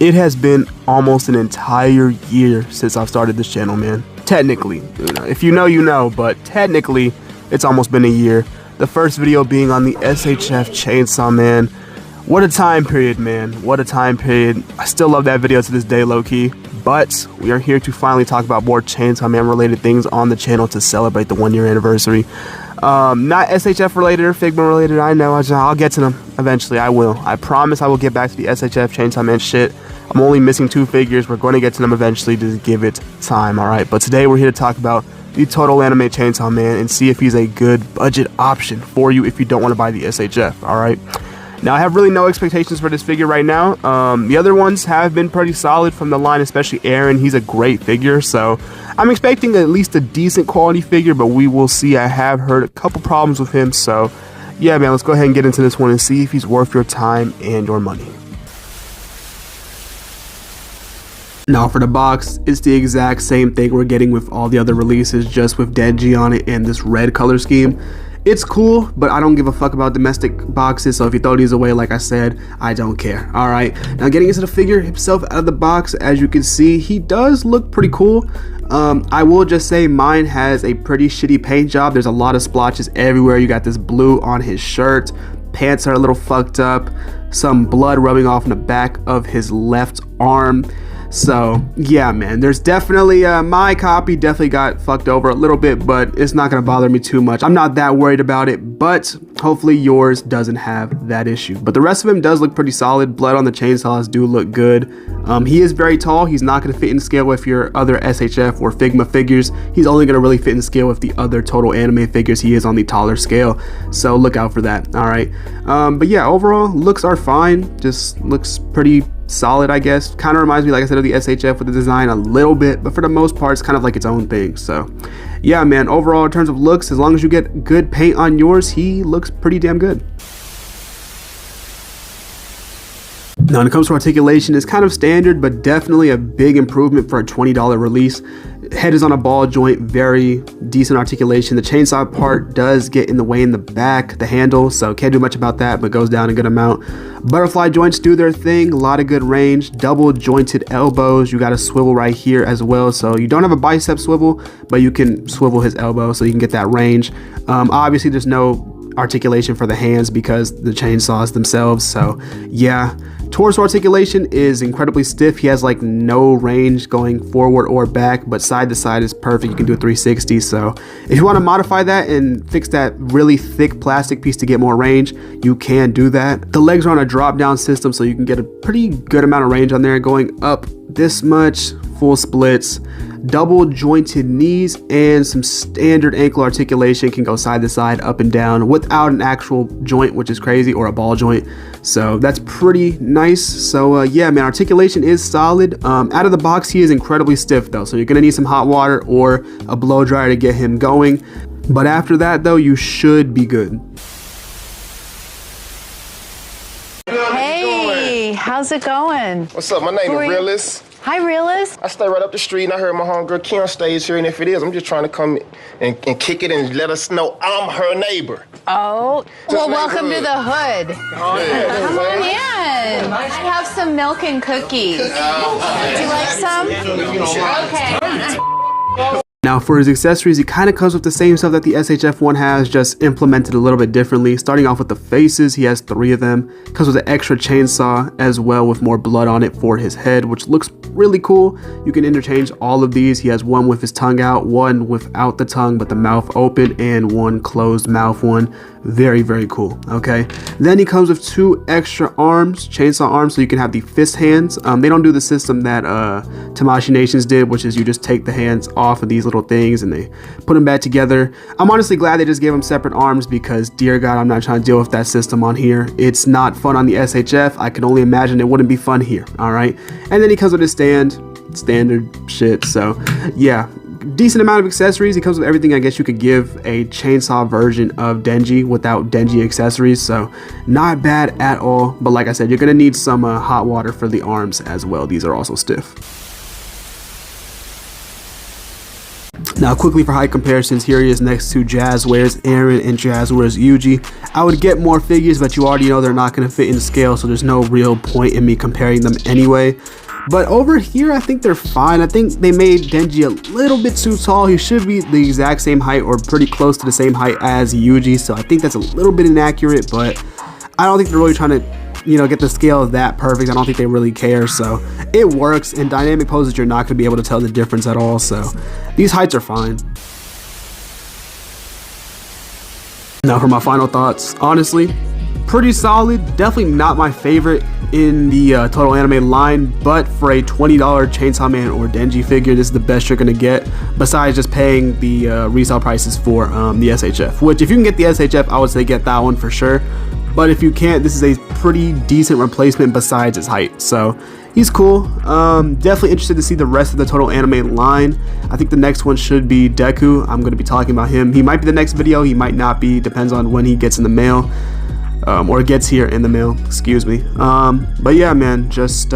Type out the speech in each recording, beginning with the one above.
It has been almost an entire year since I've started this channel, man. Technically, if you know, you know, but technically, it's almost been a year. The first video being on the SHF Chainsaw Man. What a time period, man. What a time period. I still love that video to this day, low-key. But we are here to finally talk about more Chainsaw Man related things on the channel to celebrate the 1 year anniversary. Not SHF related or Figma related, I know. I'll get to them eventually. I will. I promise I will get back to the SHF Chainsaw Man shit. I'm only missing 2 figures. We're going to get to them eventually. Just give it time, alright? But today we're here to talk about the total anime Chainsaw Man and see if he's a good budget option for you if you don't want to buy the SHF, alright? Now, I have really no expectations for this figure right now. The other ones have been pretty solid from the line, especially Aaron. He's a great figure, so I'm expecting at least a decent quality figure, but we will see. I have heard a couple problems with him, so yeah, man, let's go ahead and get into this one and see if he's worth your time and your money. Now for the box, it's the exact same thing we're getting with all the other releases, just with Denji on it and this red color scheme. It's cool, but I don't give a fuck about domestic boxes, so if you throw these away, like I said, I don't care. Alright, now getting into the figure himself out of the box, as you can see, he does look pretty cool. I will just say mine has a pretty shitty paint job. There's a lot of splotches everywhere. You got this blue on his shirt, pants are a little fucked up, some blood rubbing off in the back of his left arm. So yeah, man, there's definitely my copy definitely got fucked over a little bit, but it's not gonna bother me too much. I'm not that worried about it, but hopefully yours doesn't have that issue. But the rest of him does look pretty solid. Blood on the chainsaws do look good. He is very tall. He's not gonna fit in scale with your other SHF or Figma figures. He's only gonna really fit in scale with the other total anime figures. He is on the taller scale, so look out for that. All right, but yeah, overall looks are fine. Just looks pretty solid, I guess. Kind of reminds me, like I said, of the SHF with the design a little bit, but for the most part, it's kind of like its own thing. So yeah, man, overall in terms of looks, as long as you get good paint on yours, he looks pretty damn good. Now when it comes to articulation, it's kind of standard, but definitely a big improvement for a $20 release. Head is on a ball joint, very decent articulation. The chainsaw part does get in the way in the back, the handle, so can't do much about that, but goes down a good amount. Butterfly joints do their thing, a lot of good range. Double jointed elbows, you got a swivel right here as well, so you don't have a bicep swivel, but you can swivel his elbow so you can get that range. Obviously there's no articulation for the hands because the chainsaws themselves, so yeah. Torso articulation is incredibly stiff. He has like no range going forward or back, but side to side is perfect. You can do a 360. So if you want to modify that and fix that really thick plastic piece to get more range, you can do that. The legs are on a drop down system, so you can get a pretty good amount of range on there, going up this much, full splits. Double jointed knees and some standard ankle articulation, can go side to side, up and down without an actual joint, which is crazy, or a ball joint. So that's pretty nice. So yeah, man, articulation is solid. Out of the box, he is incredibly stiff though, so you're gonna need some hot water or a blow dryer to get him going. But after that though, you should be good. Hey, how's it going? What's up? My name is Realist. Hi, Realist. I stay right up the street, and I heard my homegirl Kim stays here, and if it is, I'm just trying to come and kick it and let us know I'm her neighbor. Oh, well, welcome to the hood. Oh, yeah. Come on in. I have some milk and cookies. Would you like some? Okay. Now for his accessories, he kind of comes with the same stuff that the SHF one has, just implemented a little bit differently. Starting off with the faces, he has 3 of them. Comes with an extra chainsaw as well with more blood on it for his head, which looks really cool. You can interchange all of these. He has one with his tongue out, one without the tongue but the mouth open, and one closed mouth one. Very, very cool. Okay, then he comes with 2 extra arms, chainsaw arms, so you can have the fist hands. They don't do the system that Tamashii Nations did, which is you just take the hands off of these little things and they put them back together. I'm honestly glad they just gave him separate arms because, dear God, I'm not trying to deal with that system on here. It's not fun on the SHF. I can only imagine it wouldn't be fun here. All right, and then he comes with his standard shit. So yeah, decent amount of accessories. He comes with everything I guess you could give a chainsaw version of Denji without Denji accessories, so not bad at all. But like I said, you're gonna need some hot water for the arms as well. These are also stiff. Now quickly for height comparisons, here he is next to Jazz wears Aaron and Jazz wears Yuji. I would get more figures, but you already know they're not going to fit in scale, so there's no real point in me comparing them anyway. But over here, I think they're fine. I think they made Denji a little bit too tall. He should be the exact same height or pretty close to the same height as Yuji, so I think that's a little bit inaccurate, but I don't think they're really trying to, you know, get the scale that perfect. I don't think they really care, so it works. In dynamic poses, you're not going to be able to tell the difference at all, so these heights are fine. Now for my final thoughts, honestly, pretty solid. Definitely not my favorite in the total anime line, but for a $20 Chainsaw Man or Denji figure, this is the best you're gonna get, besides just paying the resale prices for the SHF, which if you can get the SHF, I would say get that one for sure. But if you can't, this is a pretty decent replacement besides his height. So he's cool. Definitely interested to see the rest of the total anime line. I think the next one should be Deku. I'm going to be talking about him. He might be the next video. He might not be. Depends on when he gets in the mail. Or gets here in the mail. Excuse me. But yeah, man. Just...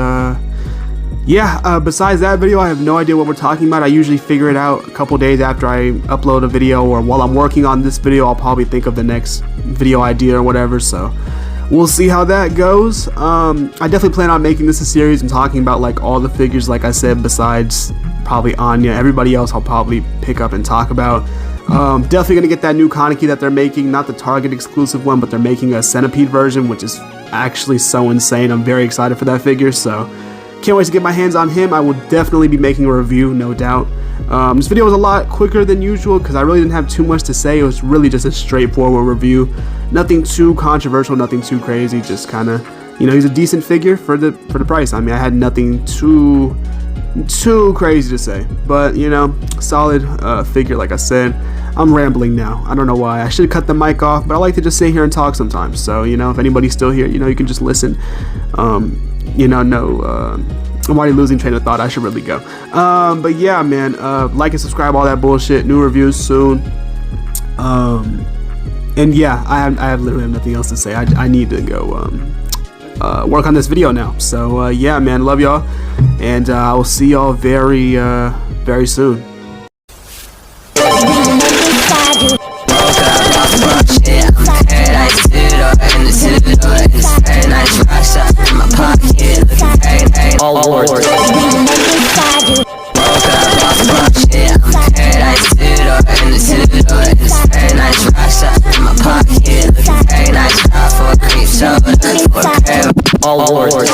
besides that video, I have no idea what we're talking about. I usually figure it out a couple days after I upload a video, or while I'm working on this video, I'll probably think of the next video idea or whatever, so we'll see how that goes. I definitely plan on making this a series and talking about like all the figures, like I said, besides probably Anya. Everybody else I'll probably pick up and talk about. Definitely gonna get that new Kaneki that they're making, not the Target exclusive one, but they're making a Centipede version, which is actually so insane. I'm very excited for that figure, so can't wait to get my hands on him. I will definitely be making a review, no doubt. This video was a lot quicker than usual because I really didn't have too much to say. It was really just a straightforward review. Nothing too controversial, nothing too crazy. Just kind of, you know, he's a decent figure for the price. I mean, I had nothing too crazy to say, but you know, solid figure. Like I said, I'm rambling now. I don't know why. I should cut the mic off, but I like to just sit here and talk sometimes. So you know, if anybody's still here, you know, you can just listen. You know, I'm already losing train of thought. I should really go. But yeah, man, like and subscribe, all that bullshit. New reviews soon. And yeah, I literally have nothing else to say. I need to go work on this video now. So yeah, man, love y'all, and I will see y'all very soon. All wars. All wars.